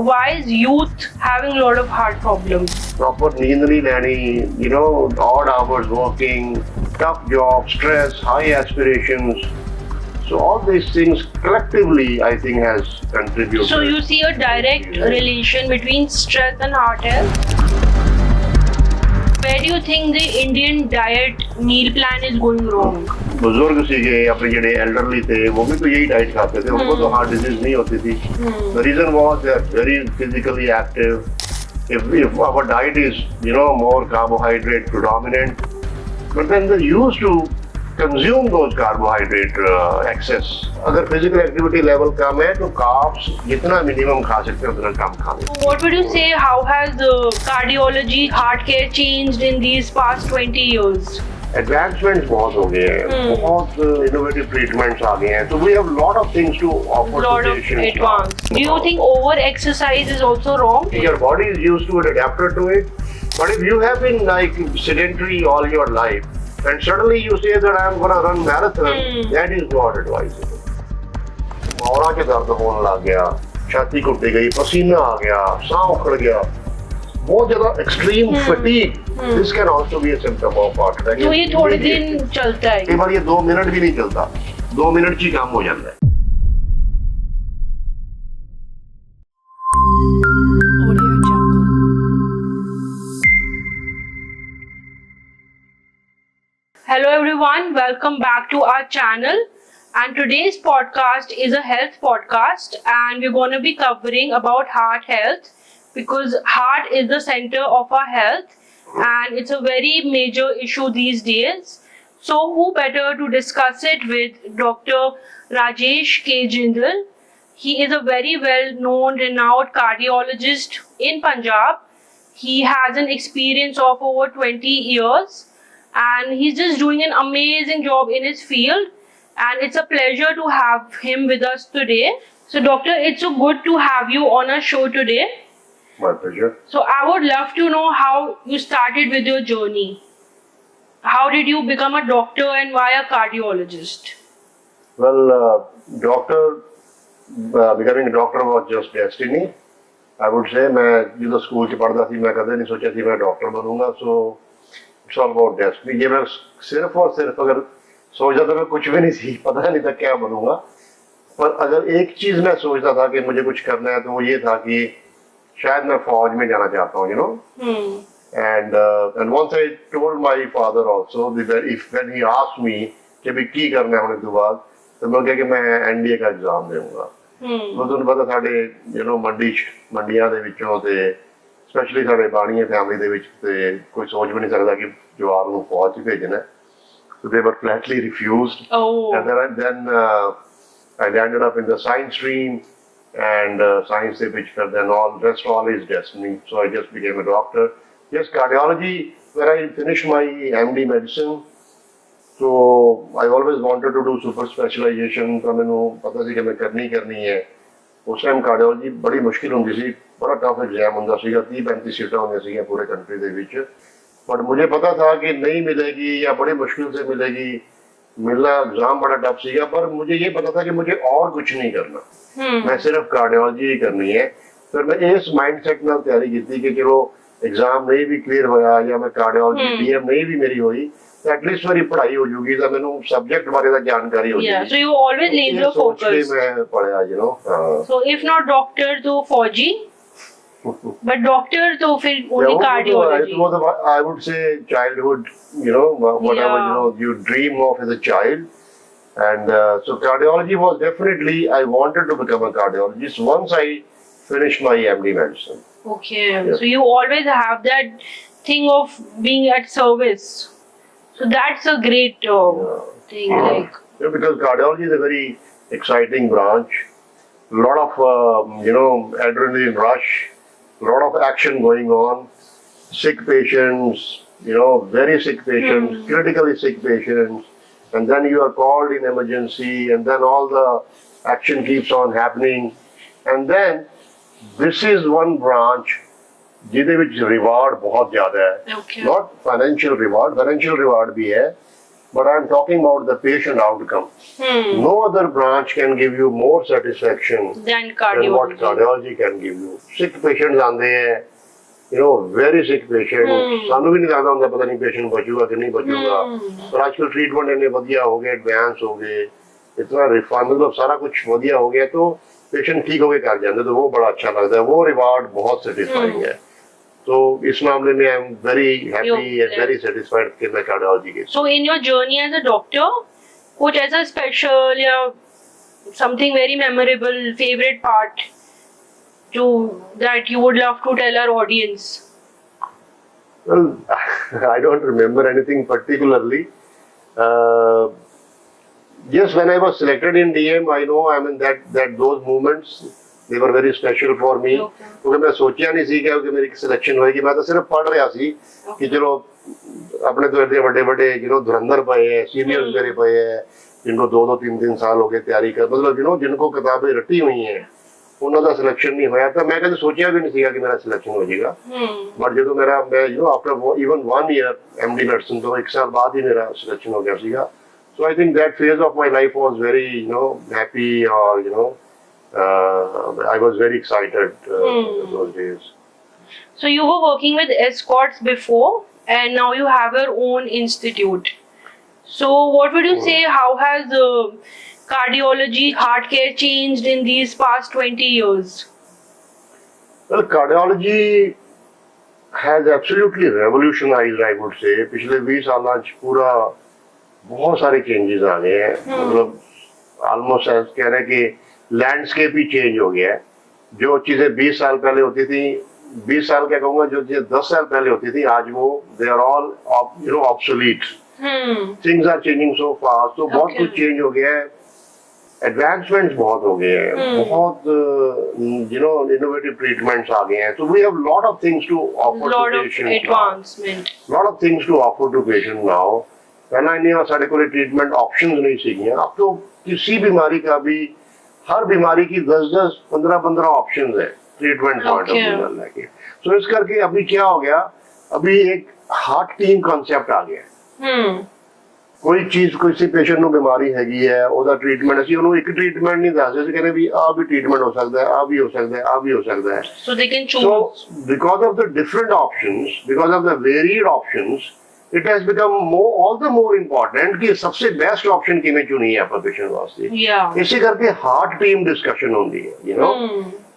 why is youth having a lot of heart problems? Proper नींद नहीं लेनी, odd hours working, tough job, stress, high aspirations. So all these things collectively, I think, has contributed. So you see a direct relation between stress and heart health? Where do you think the Indian diet meal plan is going wrong? बुजुर्ग सीखे अपने ਜਿਹੜੇ elderly थे वो भी तो यही diet खाते थे, उनको तो हार्ट डिजीज नहीं होती थी. The reason was they are very physically active. If our diet is more carbohydrate predominant, but then they used to consume those carbohydrate excess. अगर physical activity level कम है तो carbs जितना minimum खा सकते हैं उतना कम खाने. What would you say? How has cardiology, heart care changed in these past 20 years? Advancements बहुत हो गए हैं, बहुत innovative treatments आ गए हैं. So we have lot of things to offer to Lot of patients. advanced. Do you think over exercise is also wrong? Your body is used to it, adapted to it. But if you have been like sedentary all your life, and suddenly you say that I am going to run marathon, that is not advisable. मौरा के दर्द होने लग गया, छाती घुट गई, पसीना आ गया, सांस उखड़ गया, बहुत ज़्यादा extreme fatigue. This can also be a symptom of heart attack. तो ये थोड़े दिन चलता है. कई बार ये 2 मिनट भी नहीं चलता, 2 मिनट ही काम हो जाता है. Hello everyone, welcome back to our channel, and today's podcast is a health podcast, and we're going to be covering about heart health because heart is the center of our health and it's a very major issue these days. So who better to discuss it with Dr. Rajesh K. Jindal. He is a very well known renowned cardiologist in Punjab. He has an experience of over 20 years. And he's just doing an amazing job in his field, and it's a pleasure to have him with us today. So doctor, it's so good to have you on our show today. My pleasure. So I would love to know how you started with your journey. How did you become a doctor and why a cardiologist? Well, becoming a doctor was just destiny. I would say मैं जो school के पढ़ता थी मैं कभी नहीं सोचा थी मैं डॉक्टर बनूंगा. So it's all about destiny. ये मैं सिर्फ और सिर्फ अगर सोचा तो मैं कुछ भी नहीं थी, पता नहीं था क्या बनूंगा. पर अगर एक चीज मैं सोचता था कि मुझे कुछ करना है तो वो ये था कि शायद मैं फौज में जाना चाहता हूँ, and once I told my father also that if when he asked me कि भी की करना है होने के बाद तो मैं कहा कि मैं एनडीए का एग्जाम दूंगा. तो ਤੁਹਾਨੂੰ ਪਤਾ ਸਾਡੇ ਮੰਡੀਆਂ ਦੇ ਵਿੱਚੋਂ ਤੇ ਸਪੈਸ਼ਲੀ ਸਾਡੇ ਬਾਣੀਏ ਫੈਮਿਲੀ ਦੇ ਵਿੱਚ ਤੇ ਕੋਈ ਸੋਚ ਵੀ ਨਹੀਂ ਸਕਦਾ ਕਿ ਜਵਾਬ ਨੂੰ ਫੌਜ 'ਚ ਭੇਜਣਾ. So they were flatly refused. And then I landed up in the science stream and science ਦੇ ਵਿੱਚ ਫਿਰ then all is destiny. So I just became a doctor. Yes, cardiology where I finished my MD medicine. So I always wanted to do super specialization. तो मैंने पता सी कि मैं करनी है. उस टाइम कार्डियोलॉजी बड़ी मुश्किल होती सी, बड़ा टफ एग्जाम होता सीगा, 30-35 सीटां होंदियां सीगियां पूरे कंट्री दे विच. बट मुझे पता था कि नहीं मिलेगी या बड़ी मुश्किल से मिलेगी, मिलना एग्जाम बड़ा टफ सीगा. पर मुझे ये पता था कि मुझे और कुछ नहीं करना, मैं सिर्फ कार्डियोलॉजी ही करनी है. फिर मैं इस माइंडसेट नाल तैयारी की कि चलो एग्जाम नहीं भी क्लियर होया या मैं कार्डियोलॉजी डीएम नहीं भी मेरी होई, एटलीस्ट मेरी पढ़ाई हो जाएगी तो मैंने सब्जेक्ट बारे दा जानकारी हो जाएगी. So you always laser focused. मैं पढ़ा So if not doctor तो फौजी, but doctor तो फिर only cardiology. It was I would say childhood, whatever you dream of as a child. And so cardiology was definitely, I wanted to become a cardiologist once I finished my MD medicine. Okay, so you always have that thing of being at service. So that's a great thing. Because cardiology is a very exciting branch. A lot of adrenaline rush, a lot of action going on. Sick patients, very sick patients, critically sick patients, and then you are called in emergency, and then all the action keeps on happening, and then this is one branch ਜਿਹਦੇ ਵਿੱਚ reward ਬਹੁਤ ਜ਼ਿਆਦਾ ਹੈ. Okay. Not financial reward भी है, but I'm talking about the patient outcome. No other branch can give you more satisfaction Then than what cardiology. cardiology can give you. Sick patients आते हैं, you know, very sick patients. ਸਾਨੂੰ ਵੀ ਨਹੀਂ ਲੱਗਦਾ ਹੁੰਦਾ ਪਤਾ ਨਹੀਂ patient बचूगा कि नहीं बचूगा. पर आजकल treatment इतने बढ़िया हो गए, advance हो गए, इतना refined, मतलब सारा कुछ बढ़िया हो गया तो patient ठीक होके कर जाते, तो वो बड़ा अच्छा लगता है. वो reward बहुत satisfying है. तो इस मामले में I am very happy and very satisfied कि मैं कार्डियोलॉजी के. So in your journey as a doctor, कुछ ऐसा special या something very memorable, favorite part to that you would love to tell our audience? Well, I don't remember anything particularly. Yes, when I was selected in DM, I know, I mean that those moments they were very special for me. Okay. क्योंकि मैं सोचा नहीं सी कि मेरी selection होएगी. मैं तो सिर्फ पढ़ रहा सी कि चलो अपने तो इतने बड़े बड़े धुरंधर पे हैं, सीनियर्स मेरे पे हैं, जिनको 2-2, 3-3 साल हो गए तैयारी कर, मतलब जिनको किताबें रटी हुई हैं, उन्होंने सिलेक्शन नहीं होया. तो मैं कभी सोचा भी नहीं सीगा कि मेरा सिलेक्शन हो जाएगा. बट जो मेरा मैं after even 1 year MD nursing, तो 1 साल बाद ही मेरा सिलेक्शन हो गया सीगा. So I think that phase of my life was very happy, or I was very excited those days. So you were working with Escorts before, and now you have your own institute. So what would you say? How has cardiology, heart care changed in these past 20 years? Well, cardiology has absolutely revolutionized, I would say. पिछले 20 सालों में पूरा बहुत सारे changes आ गए हैं. मतलब almost कह रहे हैं कि लैंडस्केप ही चेंज हो गया है. जो चीजें 20 साल पहले होती थी, 20 साल क्या कहूँगा, जो चीजें 10 साल पहले होती थी, आज वो they are all obsolete. Things are changing so fast. तो बहुत कुछ चेंज हो गया है. एडवांसमेंट्स बहुत हो गए हैं, बहुत इनोवेटिव ट्रीटमेंट्स आ गए हैं. तो we have lot of things to offer Lot to of patients. advancement. Lot of things to offer to patient now. पहला नहीं साढ़े को ट्रीटमेंट ऑप्शंस नहीं सीखी. अब तो किसी बीमारी का भी, हर बीमारी की 10-10, 15-15 ऑप्शंस है ट्रीटमेंट पॉइंट ऑफ व्यू लेके. सो इस करके अभी क्या हो गया, अभी एक हार्ट टीम कॉन्सेप्ट आ गया. कोई चीज किसी पेशेंट ਨੂੰ ਬਿਮਾਰੀ ਹੈਗੀ ਹੈ, ਉਹਦਾ ਟ੍ਰੀਟਮੈਂਟ ਅਸੀਂ ਉਹਨੂੰ ਇੱਕ ਟ੍ਰੀਟਮੈਂਟ ਨਹੀਂ ਦੱਸਦੇ. ਅਸੀਂ ਕਹਿੰਦੇ ਵੀ ਆਹ ਵੀ ਟ੍ਰੀਟਮੈਂਟ ਹੋ ਸਕਦਾ ਹੈ, ਆਹ ਵੀ ਹੋ ਸਕਦਾ ਹੈ, ਆਹ ਵੀ ਹੋ ਸਕਦਾ ਹੈ. So they can choose. So because of the different options, because of the varied options, it has become all the more important कि सबसे बेस्ट ऑप्शन किने चुनी है अपने पेशेंट वास्ते. Yeah. इसी करके हार्ट टीम डिस्कशन होती है.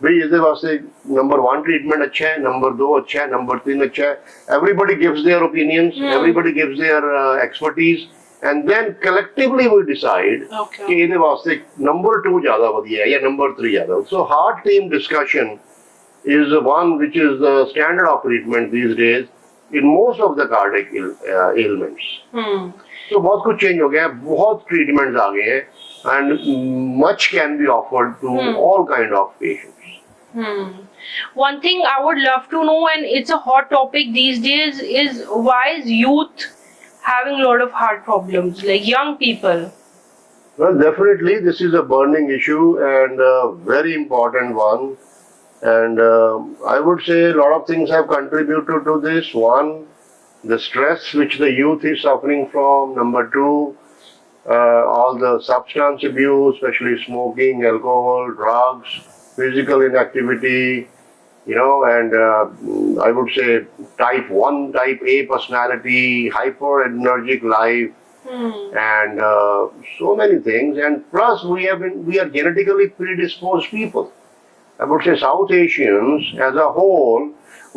भाई इसके वास्ते नंबर 1 ट्रीटमेंट अच्छा है, नंबर 2 अच्छा है, नंबर 3 अच्छा है. Everybody gives their opinions, everybody gives their expertise, and then collectively we decide कि ਇਹਦੇ ਵਾਸਤੇ नंबर 2 ज्यादा ਵਧੀਆ है या नंबर 3 ज्यादा. So heart team discussion is one which is the standard of treatment these days in most of the cardiac ailments. So बहुत कुछ चेंज हो गया है, बहुत ट्रीटमेंट्स आ गए हैं, and much can be offered to all kind of patients. One thing I would love to know, and it's a hot topic these days, is why is youth having a lot of heart problems, like young people? Well, definitely this is a burning issue and a very important one. And I would say a lot of things have contributed to this. One, the stress which the youth is suffering from. Number 2, all the substance abuse, especially smoking, alcohol, drugs, physical inactivity, and I would say type 1, type A personality, hyper-energetic life, and so many things. And plus we are genetically predisposed people. I would say South Asians as a whole,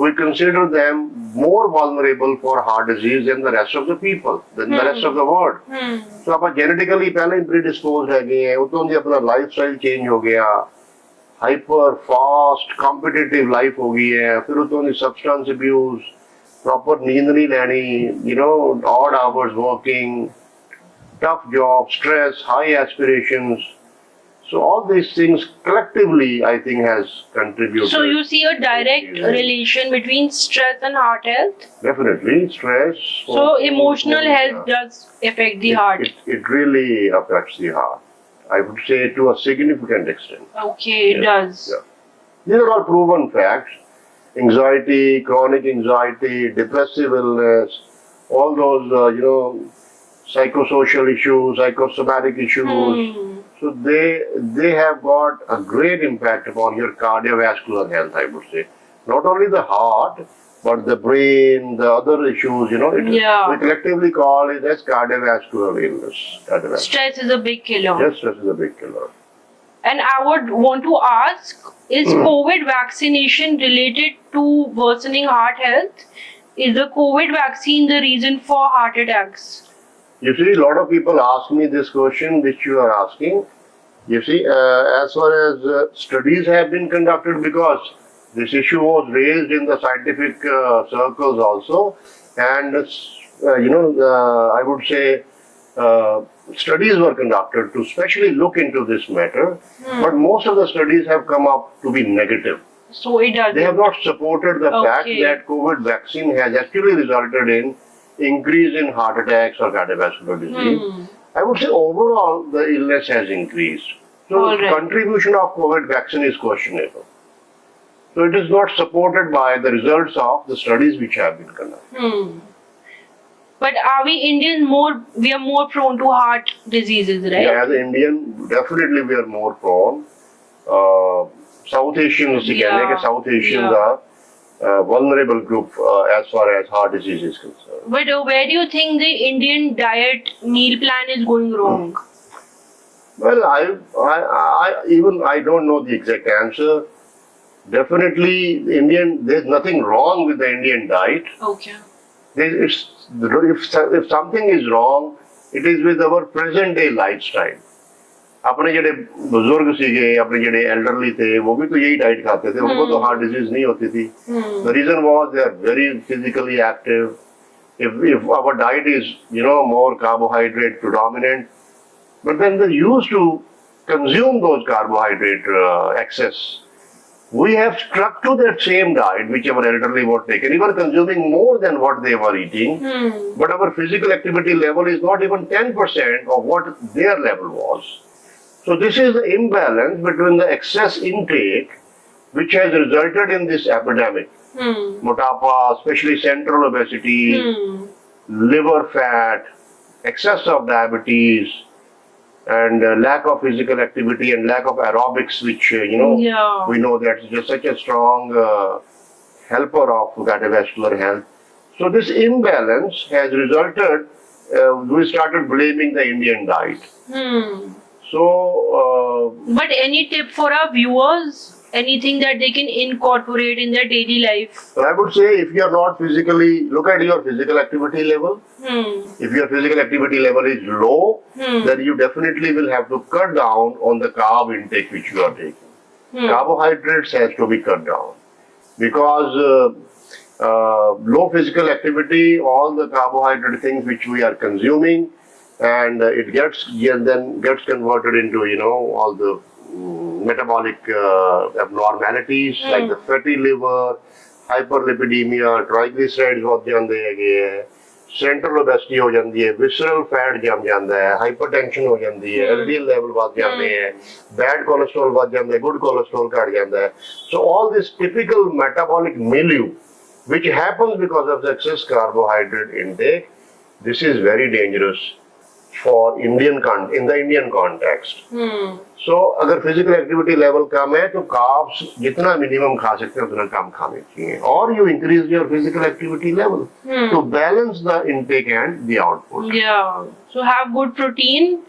we consider them more vulnerable for heart disease than the rest of the people, than the rest of the world. So आप genetically पहले ही predisposed है गए, उतों जी अपना lifestyle change हो गया, hyper fast competitive life हो गई है, फिर उतों जी substance abuse, proper नींद नहीं लेनी, odd hours working, tough job, stress, high aspirations. So all these things collectively, I think, has contributed. So you see a direct relation between stress and heart health? Definitely, stress. So emotional health does affect the heart? It really affects the heart. I would say to a significant extent. Okay, it does. Yeah. These are all proven facts. Anxiety, chronic anxiety, depressive illness, all those, psychosocial issues, psychosomatic issues. So they have got a great impact upon your cardiovascular health, I would say. Not only the heart, but the brain, the other issues, Yeah. we collectively call it as cardiovascular illness. Stress is a big killer. Yes, stress is a big killer. And I would want to ask, is COVID vaccination related to worsening heart health? Is the COVID vaccine the reason for heart attacks? You see, a lot of people ask me this question which you are asking. You see, as far as studies have been conducted, because this issue was raised in the scientific circles also, and I would say studies were conducted to especially look into this matter, but most of the studies have come up to be negative. So it doesn't. They have not supported the fact Okay. that COVID vaccine has actually resulted in increase in heart attacks or cardiovascular disease. I would say overall the illness has increased. So All right. contribution of COVID vaccine is questionable. So it is not supported by the results of the studies which have been conducted. But are we Indians we are more prone to heart diseases, right? Yeah, as an Indian, definitely we are more prone. South Asians, Yeah. South Asians Yeah. are vulnerable group as far as heart disease is concerned. But where do you think the Indian diet meal plan is going wrong? Well, I don't know the exact answer. Definitely, there's nothing wrong with the Indian diet. Okay. If something is wrong, it is with our present day lifestyle. अपने जड़े बुजुर्ग सीगे, अपने जड़े elderly थे, वो भी तो यही डाइट खाते थे, उनको तो हार्ट डिजीज नहीं होती थी. The reason was they are very physically active. If our diet is, more carbohydrate predominant, but then they used to consume those carbohydrate excess. We have stuck to that same diet which our elderly were taking. We were consuming more than what they were eating, but our physical activity level is not even 10% of what their level was. So this is the imbalance between the excess intake which has resulted in this epidemic. Motapa, especially central obesity, liver fat, excess of diabetes, and lack of physical activity and lack of aerobics, which, Yeah. we know that's just such a strong helper of cardiovascular health. So this imbalance has resulted, we started blaming the Indian diet. So, But any tip for our viewers? Anything that they can incorporate in their daily life? I would say if you are not physically, look at your physical activity level. If your physical activity level is low, then you definitely will have to cut down on the carb intake which you are taking. Carbohydrates has to be cut down because low physical activity, all the carbohydrate things which we are consuming, and it gets converted into all the metabolic abnormalities like the fatty liver, hyperlipidemia, triglycerides बहुत जाते हैं, central obesity हो जाती है, visceral fat जम जाता है, hypertension हो जाती है, LDL level बढ़ जाते हैं, bad cholesterol बढ़ जाता है, good cholesterol घट जाता है. So all this typical metabolic milieu which happens because of the excess carbohydrate intake, this is very dangerous for in the Indian context. So अगर physical activity level कम है तो carbs जितना minimum खा सकते हैं उतना कम खाने चाहिए, or you increase your physical activity level to balance the intake and the output. Yeah. So have good protein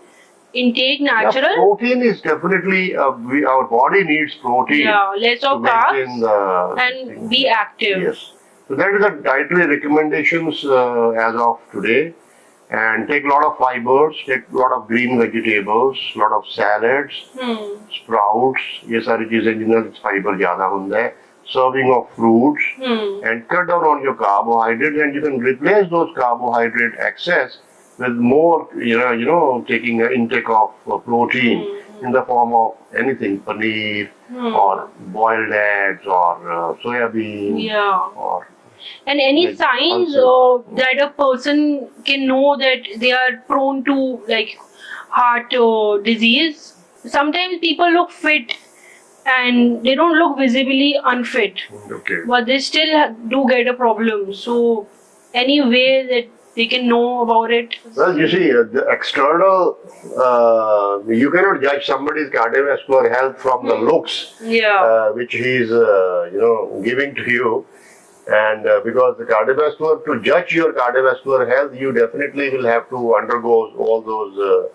intake, natural. Yeah, protein is definitely our body needs protein. Yeah, less to of maintain carbs the and be active. Yes. So that is the dietary recommendations as of today. And take a lot of fibers, take a lot of green vegetables, a lot of salads, sprouts, ये सारी चीजें जिनमें fiber ज़्यादा होता है, serving of fruits, and cut down on your carbohydrates, and you can replace those carbohydrate excess with more, taking an intake of protein in the form of anything, paneer, or boiled eggs, or soybean, Yeah. or And any Like signs that a person can know that they are prone to like heart disease? Sometimes people look fit and they don't look visibly unfit, okay. but they still do get a problem. So any way that they can know about it? Well, you see, the external, you cannot judge somebody's cardiovascular health from the looks Yeah. which he's, giving to you. And because the cardiovascular, to judge your cardiovascular health, you definitely will have to undergo all those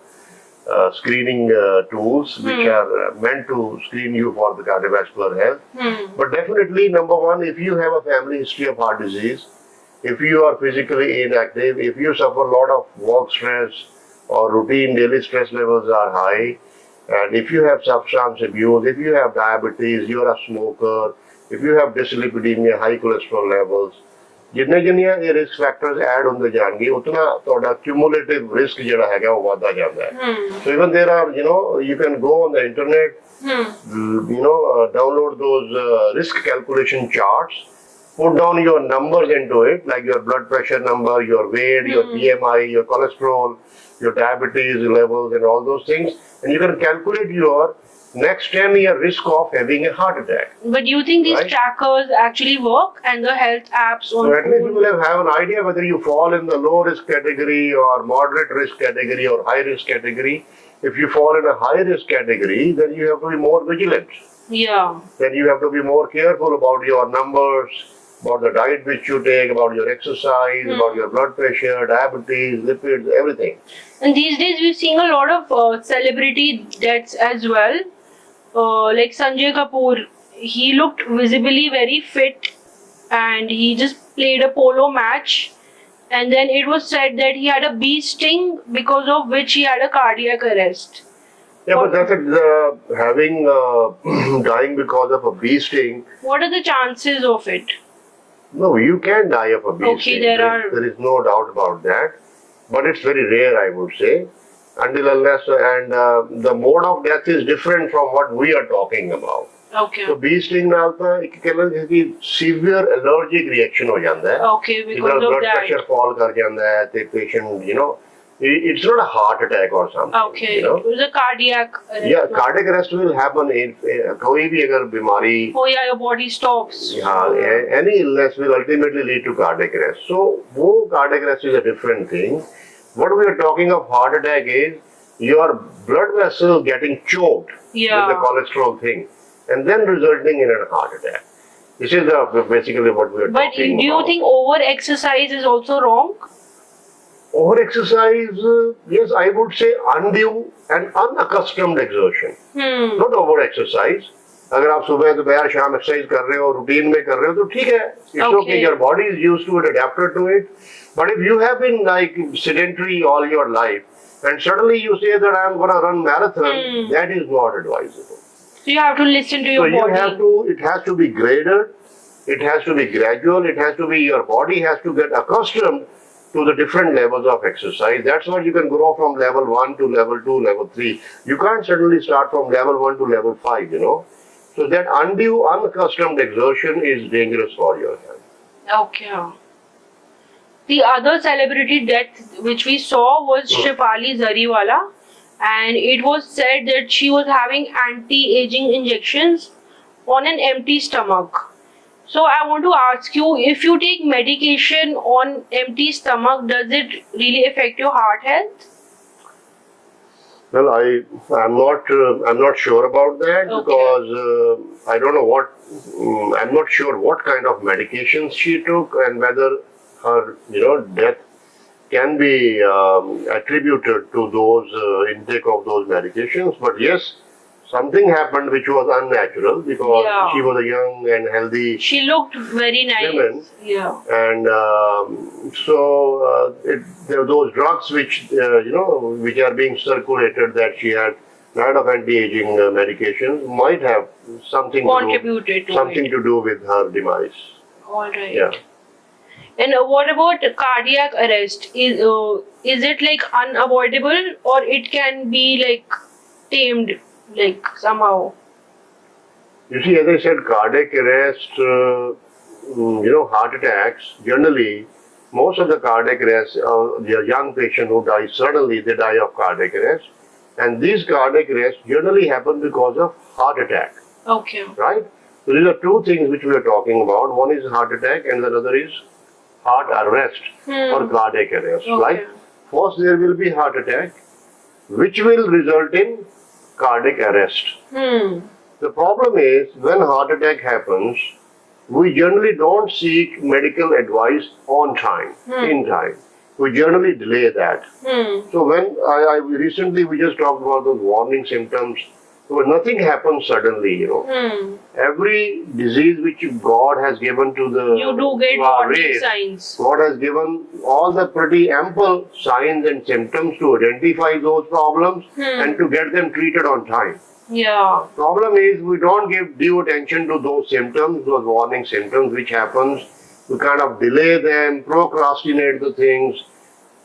screening tools which are meant to screen you for the cardiovascular health. But definitely, number one, if you have a family history of heart disease, if you are physically inactive, if you suffer a lot of work stress or routine daily stress levels are high, and if you have substance abuse, if you have diabetes, you are a smoker, if you have dyslipidemia, high cholesterol levels, ਜਿੰਨੇ ਜਿੰਨੀਆਂ ਇਹ risk factors add ਹੁੰਦੇ ਜਾਣਗੇ ਉਤਨਾ ਤੁਹਾਡਾ cumulative risk ਜਿਹੜਾ ਹੈਗਾ ਉਹ ਵਧਦਾ ਜਾਂਦਾ ਹੈ. So even there are, you can go on the internet, download those risk calculation charts, put down your numbers into it, like your blood pressure number, your weight, your BMI, your cholesterol, your diabetes levels and all those things, and you can calculate your next 10-year risk of having a heart attack. But do you think these Right. trackers actually work and the health apps on So at least phone? you will have an idea whether you fall in the low risk category or moderate risk category or high risk category. If you fall in a high risk category, then you have to be more vigilant. Yeah. Then you have to be more careful about your numbers, about the diet which you take, about your exercise, about your blood pressure, diabetes, lipids, everything. And these days we're seeing a lot of celebrity deaths as well. Like Sanjay Kapoor, he looked visibly very fit and he just played a polo match. And then it was said that he had a bee sting because of which he had a cardiac arrest. Yeah, but that's having dying because of a bee sting. What are the chances of it? No, you can die of a bee Okay, sting. there is no doubt about that. But it's very rare, I would say. Until unless, and the mode of death is different from what we are talking about. Okay. So bee sting ਨਾਲ ਤਾਂ ਇੱਕ ਕਹਿ ਕਿ severe allergic reaction ਹੋ ਜਾਂਦਾ ਹੈ. Okay, because ਜਿਹਦਾ of blood that. pressure fall ਕਰ ਜਾਂਦਾ ਹੈ ਤੇ patient, it's not a heart attack or something. Okay. You know? It was a cardiac arrest. Yeah, cardiac arrest will happen in कोई भी अगर बीमारी, Oh yeah, your body stops. any illness will ultimately lead to cardiac arrest. So, वो cardiac arrest is a different thing. What we are talking of heart attack is your blood vessel getting choked Yeah. with the cholesterol thing, and then resulting in a heart attack. This is basically what we are But talking do you about. think over exercise is also wrong? Over exercise, yes, I would say undue and unaccustomed exertion. Not over exercise. अगर आप सुबह दोपहर शाम exercise कर रहे हो, routine में कर रहे हो तो ठीक है. It's okay. Your body is used to it, adapted to it. But if you have been like sedentary all your life, and suddenly you say that I am going to run marathon, that is not advisable. So you have to listen to So your body. it has to be graded, it has to be gradual, it has to be, your body has to get accustomed to the different levels of exercise. That's why you can grow from level 1 to level 2, level 3. You can't suddenly start from level 1 to level 5, So that undue, unaccustomed exertion is dangerous for your health. Okay. The other celebrity death which we saw was Shefali Zariwala, and it was said that she was having anti-aging injections on an empty stomach. So I want to ask you, if you take medication on empty stomach, does it really affect your heart health? Well, I'm not sure about that. Okay. Because I don't know I'm not sure what kind of medications she took and whether her death can be attributed to those intake of those medications. But yes, something happened which was unnatural because Yeah. she was a young and healthy She looked very nice. woman. Yeah. And there are those drugs which which are being circulated that she had died of anti-aging medications might have something Contributed to it. to do with her demise. All right. Yeah. And what about cardiac arrest? Is it like unavoidable, or it can be like tamed, like somehow? You see, as I said, cardiac arrest, heart attacks, generally, most of the cardiac arrests, the young patient who dies suddenly, they die of cardiac arrest. And these cardiac arrests generally happen because of heart attack, Okay. right? So these are two things which we are talking about. One is heart attack and the other is heart arrest or cardiac arrest. Okay. Right? First, there will be heart attack, which will result in cardiac arrest. The problem is when heart attack happens, we generally don't seek medical advice on time, in time. We generally delay that. So when I recently we just talked about those warning symptoms. So nothing happens suddenly, you know. Every disease which God has given to the You do get to our warning race, signs. God has given all the pretty ample signs and symptoms to identify those problems and to get them treated on time. Yeah. Problem is we don't give due attention to those symptoms, those warning symptoms which happens. We kind of delay them, procrastinate the things,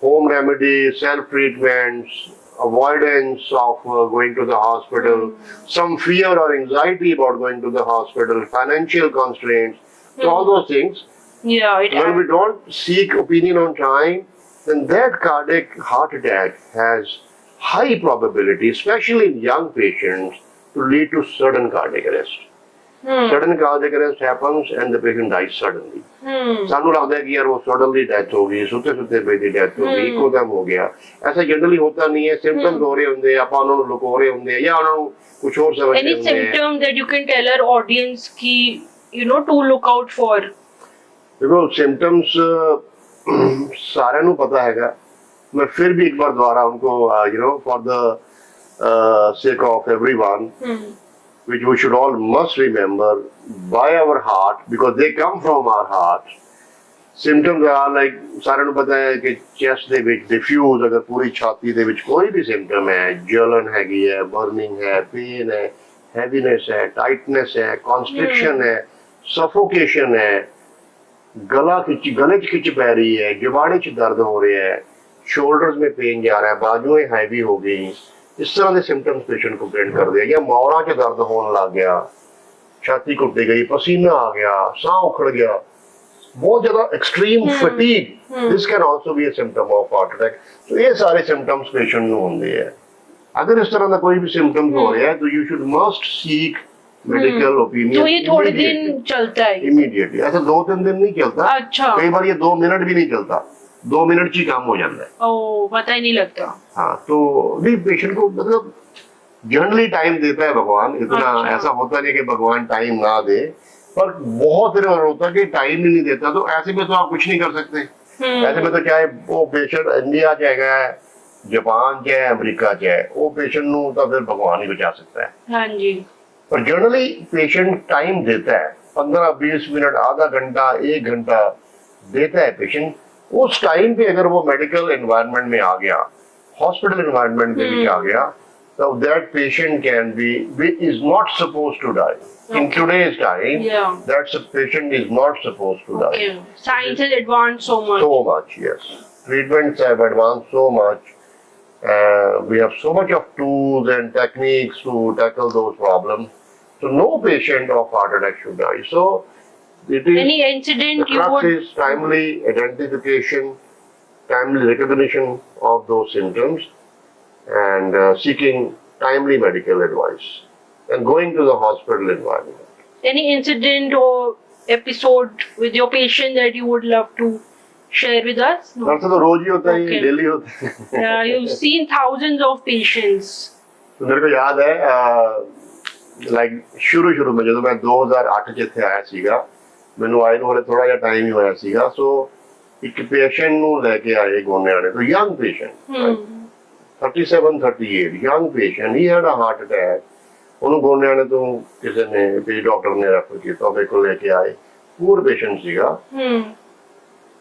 home remedies, self-treatments, avoidance of going to the hospital, some fear or anxiety about going to the hospital, financial constraints, so all those things. Yeah. When we don't seek opinion on time, then that cardiac heart attack has high probability, especially in young patients, to lead to sudden cardiac arrest. Sudden cardiac arrest happens and the patient dies suddenly. ਸਾਨੂੰ ਲੱਗਦਾ ਹੈ ਕਿ ਯਾਰ ਉਹ suddenly death ਹੋ ਗਈ, ਸੁੱਤੇ ਸੁੱਤੇ ਪਏ ਦੀ ਡੈਥ ਹੋ ਗਈ, ਇੱਕੋ ਦਮ ਹੋ ਗਿਆ। ਐਸਾ ਜਨਰਲੀ ਹੋਤਾ ਨਹੀਂ ਹੈ। ਸਿੰਪਟਮਸ ਹੋ ਰਹੇ ਹੁੰਦੇ, ਆਪਾਂ ਉਹਨਾਂ ਨੂੰ ਲੁਕੋ ਰਹੇ ਹੁੰਦੇ ਜਾਂ ਉਹਨਾਂ ਨੂੰ ਕੁਝ ਹੋਰ ਸਮਝਦੇ Any ਹੁੰਦੇ ਆ। symptom that you can tell our audience ki, you know, to look out for? देखो सिम्टम्स सारे ਨੂੰ पता हैगा। मैं फिर भी एक बार दोबारा उनको for the sake of everyone, which we should all must remember by our heart, because they come from our heart. Symptoms are like सारे ਨੂੰ पता है कि chest ਦੇ ਵਿੱਚ diffuse अगर पूरी छाती ਦੇ ਵਿੱਚ कोई भी symptom है, जलन हैगी है, burning है, pain है, heaviness है, tightness है, constriction है, suffocation है, गले च खिंच पै रही है, जबाड़े च दर्द हो रहा है, शोल्डर्स में पेन जा रहा है, बाजुएं हैवी हो गई, इस तरह के सिम्टम्स पेशेंट कंप्लेंट कर दिया। या मौरा च दर्द होने लग गया, छाती घुट्टी गई, पसीना आ गया, साह उखड़ गया, बहुत ज्यादा extreme fatigue, this can also be a symptom of heart attack. तो ये सारे सिम्टम्स पेशेंट ਨੂੰ ਹੁੰਦੇ ਹੈ। अगर इस तरह का कोई भी सिम्टम्स हो रहा है तो you should must seek medical opinion. तो ये थोड़े दिन चलता है इमीडिएटली, ऐसा 2-3 दिन नहीं चलता। अच्छा। कई बार ये 2 मिनट भी नहीं चलता, 2 मिनट च ही काम हो जाता है। ओ, पता ही नहीं लगता। हाँ, तो नहीं पेशेंट को मतलब जनरली टाइम देता है भगवान, इतना अच्छा। ऐसा होता नहीं कि भगवान टाइम ना दे, पर बहुत बार होता है कि टाइम ही नहीं देता। तो ऐसे में तो आप कुछ नहीं कर सकते। ऐसे में तो चाहे वो पेशेंट इंडिया जाएगा, जापान च है, अमरीका च है, वो पेशेंट ਨੂੰ ਤਾਂ ਫਿਰ भगवान ही बचा सकता है। हाँ जी। पर जनरली पेशेंट टाइम देता है, 15-20 मिनट, आधा घंटा, 1 घंटा देता है पेशेंट। उस टाइम पे अगर वो मेडिकल एनवायरनमेंट में आ गया, हॉस्पिटल एनवायरनमेंट में भी आ गया, तो that patient can be is not supposed to die. In today's time, Yeah. that patient is not supposed to die. Okay. Science has advanced so much. So much, yes. Treatments have advanced so much. We have so much of tools and techniques to tackle those problems. So no patient of heart attack should die. So it is, Any the incident you crux would... is timely identification, timely recognition of those symptoms, and seeking timely medical advice and going to the hospital environment. Any incident or episode with your patient that you would love to share with us? No. ऐसा तो रोज ही होता है, Okay. Daily होता है। Yeah, you've seen thousands of patients. तो मेरे को याद है ਲਾਈਕ ਸ਼ੁਰੂ में ਜਦੋਂ मैं 2008 ਚ ਇੱਥੇ ਆਇਆ ਸੀਗਾ, ਮੈਨੂੰ ਆਏ ਨੂੰ ਹਲੇ ਥੋੜਾ ਜਿਹਾ ਟਾਈਮ ਹੀ ਹੋਇਆ ਸੀਗਾ। ਸੋ ਇੱਕ ਪੇਸ਼ੈਂਟ ਨੂੰ ਲੈ ਕੇ ਆਏ ਗੋਨਿਆਣੇ ਤੋਂ, young patient, 37-38, young patient, he had a heart attack. ਉਹਨੂੰ ਗੋਨਿਆਣੇ ਤੋਂ ਕਿਸੇ ਨੇ ਵੀ ਡਾਕਟਰ ਨੇ ਰੈਫਰ ਕੀਤਾ, ਉਹਦੇ ਕੋਲ ਲੈ ਕੇ ਆਏ। ਪੂਰ ਪੇਸ਼ੈਂਟ ਸੀਗਾ,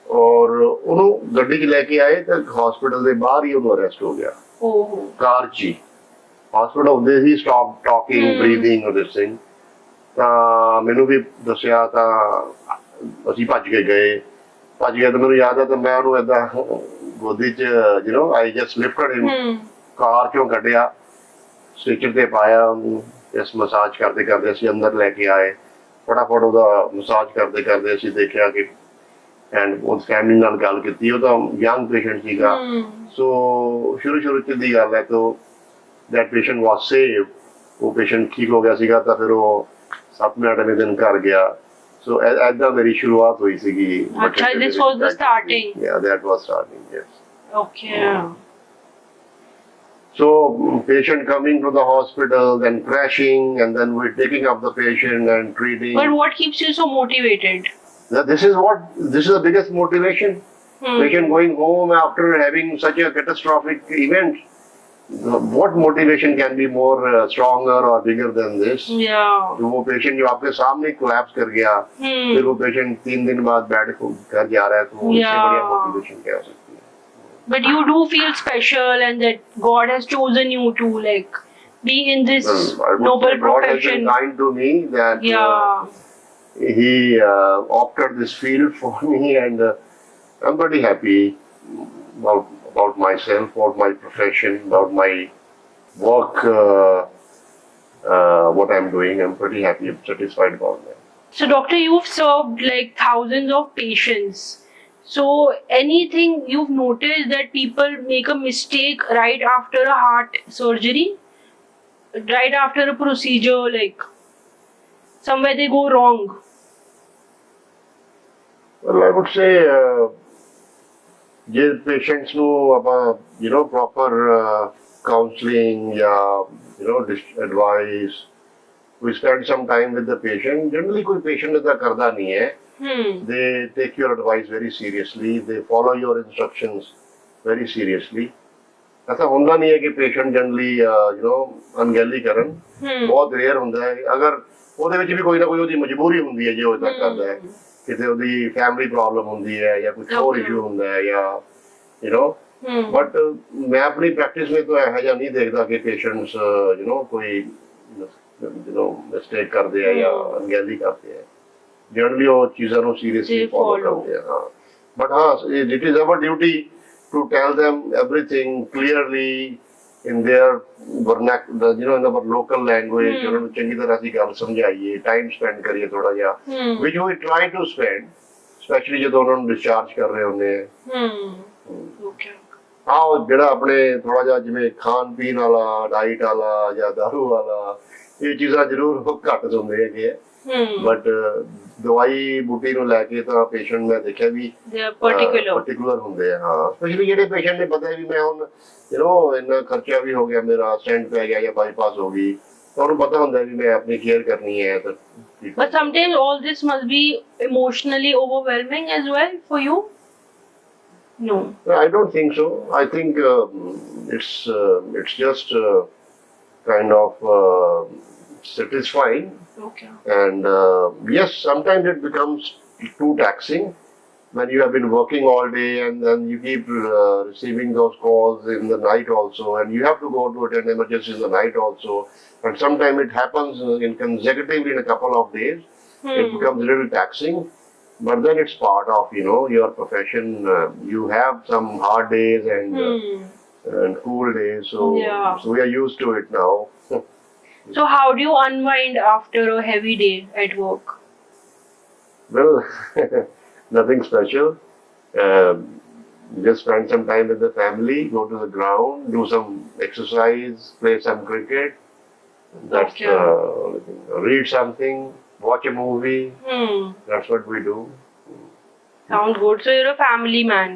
ਔਰ ਉਹਨੂੰ ਗੱਡੀ 'ਚ ਲੈ ਕੇ ਆਏ ਤਾਂ ਹਸਪੀਟਲ ਦੇ ਬਾਹਰ ਹੀ ਉਹਨੂੰ ਅਰੈਸਟ ਹੋ ਗਿਆ, ਕਾਰ 'ਚ ਹੀ। ਹਸਪੀਟਲ ਹੁੰਦੇ ਹੀ stop talking, breathing, this thing. ਤਾਂ ਮੈਨੂੰ ਵੀ ਦੱਸਿਆ, ਤਾਂ ਅਸੀਂ ਭੱਜ ਕੇ ਗਏ। ਭੱਜ ਗਿਆ ਤਾਂ ਮੈਨੂੰ ਯਾਦ ਆ, ਤਾਂ ਮੈਂ ਉਹਨੂੰ ਏਦਾਂ ਗੋਦੀ 'ਚ ਆਈ ਜਸਟ ਲਿਫਟਡ ਹਿਮ, ਕਾਰ 'ਚੋਂ ਕੱਢਿਆ, ਸਟ੍ਰੈਚਰ ਤੇ ਪਾਇਆ ਉਹਨੂੰ। ਇਸ ਮਸਾਜ ਕਰਦੇ ਕਰਦੇ ਅਸੀਂ ਅੰਦਰ ਲੈ ਕੇ ਆਏ। ਫਟਾਫਟ ਉਹਦਾ ਮਸਾਜ ਕਰਦੇ ਕਰਦੇ ਅਸੀਂ ਦੇਖਿਆ ਕਿ ਐਂਡ ਉਹ ਫੈਮਿਲੀ ਨਾਲ ਗੱਲ ਕੀਤੀ। ਉਹ ਤਾਂ ਯੰਗ ਪੇਸ਼ੈਂਟ ਸੀਗਾ। ਸੋ ਸ਼ੁਰੂ 'ਚ ਦੀ ਗੱਲ ਹੈ, ਤਾਂ that patient was saved। वो patient ठीक हो गया ਸੀਗਾ, ਤਾਂ ਫਿਰ ਉਹ 7-8 ਦਿਨ ਘਰ ਗਿਆ। So ऐदा मेरी शुरुआत हुई सीगी. अच्छा, this was the starting. Yeah, that was starting. Yes. Okay. So patient coming to the hospital, then crashing, and then we're taking up the patient and treating. But what keeps you so motivated? This is the biggest motivation. Patient going home after having such a catastrophic event. What motivation can be more stronger or bigger than this? Yeah. तो वो patient जो आपके सामने collapse कर गया, फिर वो patient 3 दिन बाद बेड को घर जा रहा है, तो इससे बढ़िया मोटिवेशन क्या हो सकती है? But you do feel special and that God has chosen you to like be in this noble God has been profession. kind to me that He opted this field for me, and I'm pretty happy about myself, about my profession, about my work, what I'm doing. I'm pretty happy, I'm satisfied about that. So doctor, you've served like thousands of patients. So anything you've noticed that people make a mistake right after a heart surgery? Right after a procedure, like somewhere they go wrong? Well, I would say ਜੇ patients ਨੂੰ ਆਪਾਂ proper counselling ਜਾਂ advice we spend some time with the patient. Generally ਕੋਈ patient ਇਦਾਂ ਕਰਦਾ ਨਹੀਂ ਹੈ. They take your advice very seriously, they follow your instructions very seriously. ऐसा ਹੁੰਦਾ ਨਹੀਂ ਹੈ ਕਿ patient generally ਅਣਗਹਿਲੀ ਕਰਨ. ਬਹੁਤ ਰੇਅਰ ਹੁੰਦਾ ਹੈ. ਅਗਰ ਉਹਦੇ ਵਿੱਚ ਵੀ ਕੋਈ ਨਾ ਕੋਈ ਉਹਦੀ ਮਜਬੂਰੀ ਹੁੰਦੀ ਹੈ ਜੇ ਉਹ ਇਦਾਂ ਕਰਦਾ ਹੈ. ਕਿਤੇ ਉਹਦੀ ਫੈਮਿਲੀ ਪ੍ਰੋਬਲਮ ਹੁੰਦੀ ਹੈ ਜਾਂ ਕੁਝ ਹੋਰ ਇਸ਼ੂ ਹੁੰਦਾ ਹੈ ਜਾਂ ਬਟ ਮੈਂ ਆਪਣੀ ਪ੍ਰੈਕਟਿਸ ਵਿੱਚ ਤਾਂ ਇਹੋ ਜਿਹਾ ਨਹੀਂ ਦੇਖਦਾ ਕਿ ਪੇਸ਼ੈਂਟਸ ਕੋਈ ਮਿਸਟੇਕ ਕਰਦੇ ਆ ਜਾਂ ਅਣਗਹਿਲੀ ਕਰਦੇ ਆ. ਜਨਰਲੀ ਉਹ ਚੀਜ਼ਾਂ ਨੂੰ ਸੀਰੀਅਸਲੀ ਫੋਲੋ ਕਰਦੇ ਆ. ਬਟ ਹਾਂ, it is our duty to tell them everything clearly in their vernacular, in our local language. ਉਹਨਾਂ ਨੂੰ ਚੰਗੀ ਤਰ੍ਹਾਂ ਅਸੀਂ ਗੱਲ ਸਮਝਾਈਏ, ਟਾਈਮ ਸਪੈਂਡ ਕਰੀਏ ਥੋੜਾ ਜਿਹਾ, which we try to spend, especially ਜਦੋਂ ਉਹਨਾਂ ਨੂੰ ਡਿਸਚਾਰਜ ਕਰ ਰਹੇ ਹੁੰਦੇ ਆ. ਹਾਂ, ਉਹ ਜਿਹੜਾ ਆਪਣੇ ਥੋੜਾ ਜਿਹਾ ਜਿਵੇਂ ਖਾਣ ਪੀਣ ਵਾਲਾ, ਡਾਈਟ ਵਾਲਾ ਜਾਂ ਦਾਰੂ ਵਾਲਾ, ਇਹ ਚੀਜ਼ਾਂ ਜ਼ਰੂਰ ਘੱਟ ਹੁੰਦੇ ਹੈਗੇ ਆ. ਬਟ ਦਵਾਈ ਬੂਟੀ ਨੂੰ ਲੈ ਕੇ ਤਾਂ ਪੇਸ਼ੈਂਟ ਮੈਂ ਦੇਖਿਆ ਵੀ ਪਾਰਟਿਕੂਲਰ ਹੁੰਦੇ ਆ. ਹਾਂ, ਸਪੈਸ਼ਲੀ ਜਿਹੜੇ ਪੇਸ਼ੈਂਟ ਨੇ ਪਤਾ ਵੀ ਮੈਂ ਹੁਣ ਇੰਨਾ ਖਰਚਾ ਵੀ ਹੋ ਗਿਆ, ਮੇਰਾ ਸਟੈਂਟ ਪੈ ਗਿਆ ਜਾਂ ਬਾਈਪਾਸ ਹੋ ਗਈ, ਤਾਂ ਉਹਨੂੰ ਪਤਾ ਹੁੰਦਾ ਵੀ ਮੈਂ ਆਪਣੀ ਕੇਅਰ ਕਰਨੀ ਹੈ. But sometimes all this must be emotionally overwhelming as well for you? No. I don't think so. I think it's just kind of satisfying. Okay. And yes, sometimes it becomes too taxing when you have been working all day and then you keep receiving those calls in the night also, and you have to go to attend emergency in the night also, and sometimes it happens in consecutively in a couple of days. It becomes a little taxing, but then it's part of your profession. You have some hard days and cool days, so we are used to it now. So how do you unwind after a heavy day at work? Well, nothing special. Just spend some time with the family, go to the ground, do some exercise, play some cricket. That's the only thing. Read something, watch a movie. That's what we do. Sounds good. So you're a family man.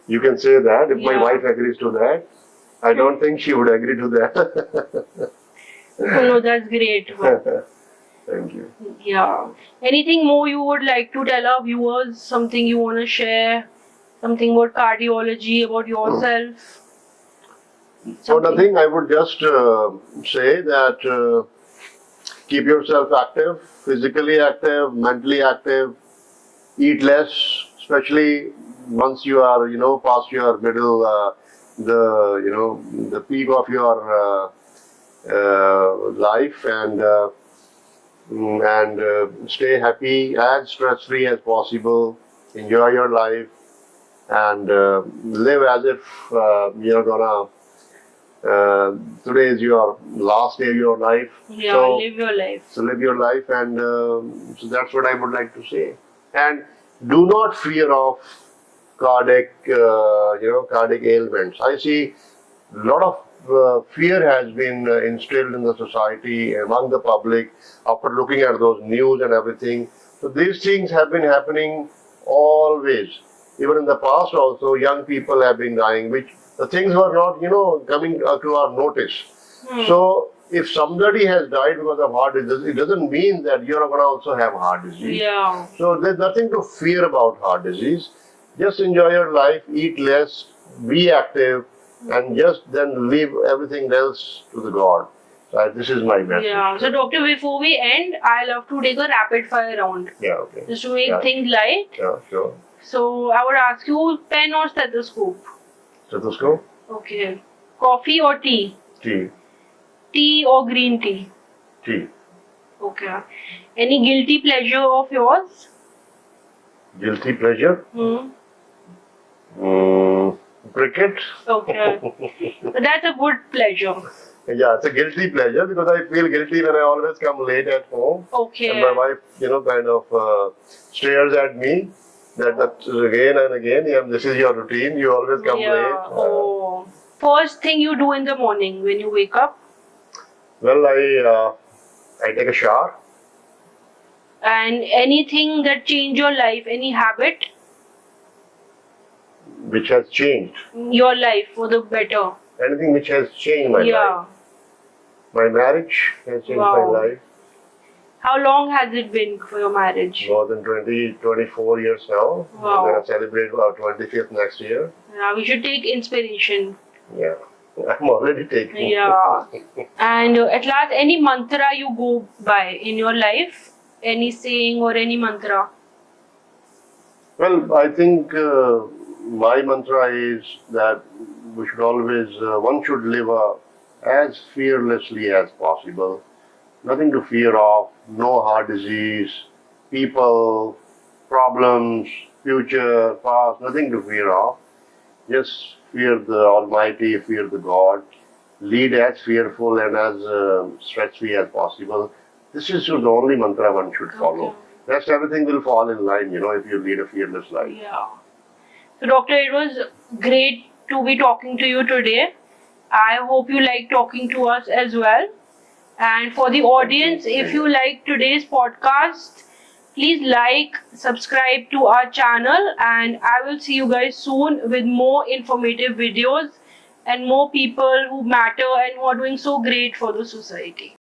You can say that. If my wife agrees to that, I don't think she would agree to that. No, that's great. Thank you. Yeah. Anything more you would like to tell our viewers? Something you want to share? Something about cardiology, about yourself? So nothing. I would just say that keep yourself active, physically active, mentally active. Eat less, especially once you are, past your middle, the peak of your life, and stay happy, as stress-free as possible. Enjoy your life, and live as if you're gonna. Today is your last day of your life. Yeah, so, live your life. So live your life, and so that's what I would like to say. And do not fear of cardiac ailments. I see a lot of fear has been instilled in the society, among the public, after looking at those news and everything. So these things have been happening always. Even in the past also, young people have been dying, which the things were not, coming to our notice. So if somebody has died because of heart disease, it doesn't mean that you're going to also have heart disease. Yeah. So there's nothing to fear about heart disease. Just enjoy your life, eat less, be active, and just then leave everything else to the God. So this is my message. Yeah. So, doctor, before we end, I love to take a rapid fire round Yeah, okay. just to make Yeah. things light. Yeah, sure. So, I would ask you pen or stethoscope? Stethoscope, Okay. Coffee or tea? tea, Tea or green tea? tea. Okay. Any guilty pleasure of yours? Guilty pleasure, cricket. Okay. That's a good pleasure. Yeah, it's a guilty pleasure because I feel guilty when I always come late at home. Okay. And my wife, kind of stares at me that again and again, yeah, this is your routine, you always come Yeah. late. Oh. First thing you do in the morning when you wake up? Well, I take a shower. And anything that changed your life, any habit? Which has changed. Your life for the better. Anything which has changed my life. My marriage has changed my Wow. life. How long has it been for your marriage? More than 24 years now. Wow. We're going to celebrate our 25th next year. Yeah, we should take inspiration. Yeah. I'm already taking. Yeah. And at last, any mantra you go by in your life? Any saying or any mantra? Well, I think my mantra is that we should always, one should live as fearlessly as possible. Nothing to fear of, no heart disease, people, problems, future, past, nothing to fear of. Just fear the Almighty, fear the God. Lead as fearful and as stress-free as possible. This is the only mantra one should follow. Okay. Rest everything will fall in line, if you lead a fearless life. Yeah. So, doctor, it was great to be talking to you today. I hope you like talking to us as well. And for the audience, if you like today's podcast, please like, subscribe to our channel, and I will see you guys soon with more informative videos and more people who matter and who are doing so great for the society.